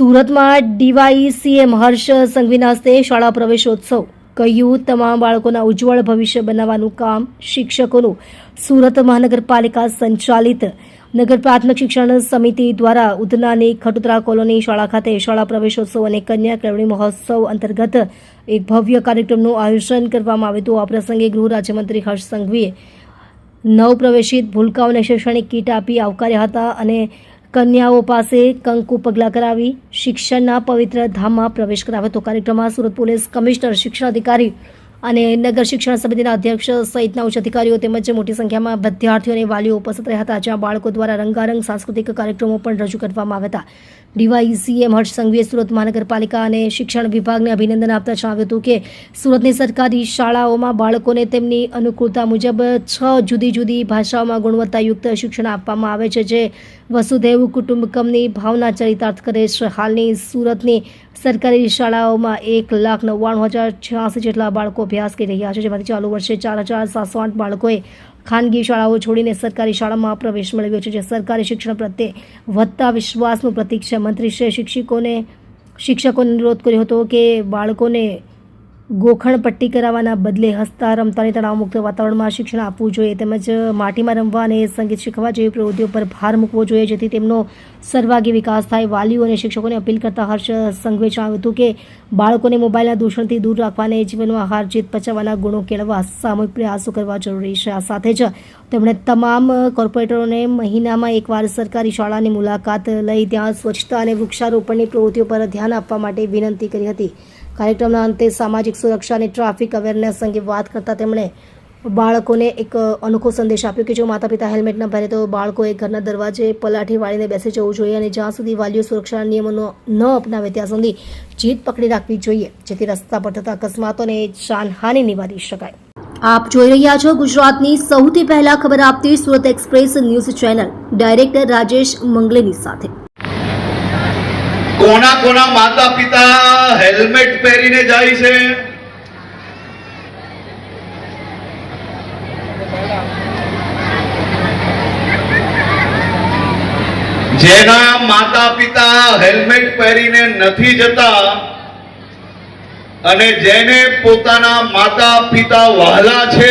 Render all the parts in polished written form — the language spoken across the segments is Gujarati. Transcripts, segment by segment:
સુરતમાં ડીવાયસીએમ હર્ષ સંઘવીના હસ્તે શાળા પ્રવેશોત્સવ કહ્યું તમામ બાળકોના ઉજ્જવળ ભવિષ્ય બનાવવાનું કામ શિક્ષકોનું। સુરત મહાનગરપાલિકા સંચાલિત નગર પ્રાથમિક શિક્ષણ સમિતિ દ્વારા ઉધનાની ખટોદરા કોલોની શાળા ખાતે શાળા પ્રવેશોત્સવ અને કન્યા કેળવણી મહોત્સવ અંતર્ગત એક ભવ્ય કાર્યક્રમનું આયોજન કરવામાં આવ્યું હતું। આ પ્રસંગે ગૃહ રાજ્યમંત્રી હર્ષ સંઘવીએ નવપ્રવેશિત ભૂલકાઓને શૈક્ષણિક કીટ આપી આવકાર્યા હતા અને કન્યાઓ પાસે કંકુ પગલાં કરાવી શિક્ષણના પવિત્ર ધામમાં પ્રવેશ કરાવ્યો હતો। કાર્યક્રમમાં સુરત પોલીસ કમિશનર, શિક્ષણ અધિકારી અને નગર શિક્ષણ સમિતિના અધ્યક્ષ સહિતના ઉચ્ચ અધિકારીઓ તેમજ મોટી સંખ્યામાં વિદ્યાર્થીઓ અને વાલીઓ ઉપસ્થિત રહ્યા હતા, જ્યાં બાળકો દ્વારા રંગારંગ સાંસ્કૃતિક કાર્યક્રમો પણ રજૂ કરવામાં આવ્યા હતા। ડીવાયસીએમ હર્ષ સંઘવીએ સુરત મહાનગરપાલિકા અને શિક્ષણ વિભાગને અભિનંદન આપતા જણાવ્યું હતું કે સુરતની સરકારી શાળાઓમાં બાળકોને તેમની અનુકૂળતા મુજબ 6 જુદી જુદી ભાષાઓમાં ગુણવત્તાયુક્ત શિક્ષણ આપવામાં આવે છે, જે વસુધૈવ કુટુંબકમની ભાવના ચરિતાર્થ કરે છે। હાલની સુરતની સરકારી શાળાઓમાં 1,99,086 જેટલા બાળકો અભ્યાસ કરી રહ્યા છે, જેમાંથી ચાલુ વર્ષે 4,708 બાળકોએ ખાનગી શાળાઓ છોડીને સરકારી શાળામાં પ્રવેશ મેળવ્યો છે, જે સરકારી શિક્ષણ પ્રત્યે વધતા વિશ્વાસનું પ્રતીક છે। મંત્રીશ્રીએ શિક્ષકોને અનુરોધ કર્યો હતો કે બાળકોને ગોખણ પટ્ટી કરાવવાના બદલે હસતા રમતાની તણાવમુક્ત વાતાવરણમાં શિક્ષણ આપવું જોઈએ, તેમજ માટીમાં રમવા અને સંગીત શીખવા જેવી પ્રવૃત્તિઓ પર ભાર મૂકવો જોઈએ, જેથી તેમનો સર્વાંગી વિકાસ થાય। વાલીઓ અને શિક્ષકોને અપીલ કરતા હર્ષ સંઘવીએ જણાવ્યું હતું કે બાળકોને મોબાઈલના દૂષણથી દૂર રાખવા અને જીવનમાં હાર જીત પચાવવાના ગુણો કેળવવા સામૂહિક પ્રયાસો કરવા જરૂરી છે। આ સાથે જ તેમણે તમામ કોર્પોરેટરોને મહિનામાં એકવાર સરકારી શાળાની મુલાકાત લઈ ત્યાં સ્વચ્છતા અને વૃક્ષારોપણની પ્રવૃત્તિઓ પર ધ્યાન આપવા માટે વિનંતી કરી હતી। કાર્યક્રમના અંતે સામાજિક સુરક્ષા અને ટ્રાફિક અવેરનેસ અંગે વાત કરતા તેમણે બાળકોને એક અનોખો સંદેશ આપ્યો કે જો માતા પિતા હેલ્મેટ ન પહેરે તો બાળકોએ ઘરના દરવાજે પલાઠી વાળીને બેસી જવું જોઈએ અને જ્યાં સુધી વાલીઓ સુરક્ષાના નિયમોનો ન અપનાવે ત્યાં સુધી જીદ પકડી રાખવી જોઈએ, જેથી રસ્તા પર થતા અકસ્માતોને જાનહાનિ નિવારી શકાય। આપ જોઈ રહ્યા છો ગુજરાતની સૌથી પહેલા ખબર આપતી Surat express news channel, director Rajesh Mangleni સાથે। કોના કોના માતા પિતા હેલ્મેટ પહેરીને જાય છે? જેના માતા પિતા હેલ્મેટ પહેરીને નથી જતા અને જેને પોતાના માતા પિતા વહાલા છે,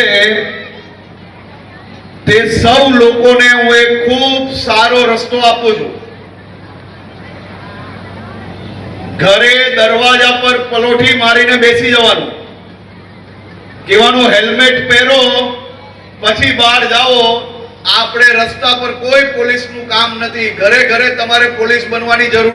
તે સૌ લોકોને હું એક ખૂબ સારો રસ્તો આપું છું। ઘરે દરવાજા પર પલોઠી મારીને બેસી જવાનું, કહેવાનું હેલ્મેટ પહેરો, પછી બહાર જાઓ। આપણે રસ્તા પર કોઈ પોલીસનું કામ નથી, ઘરે ઘરે તમારે પોલીસ બનવાની જરૂર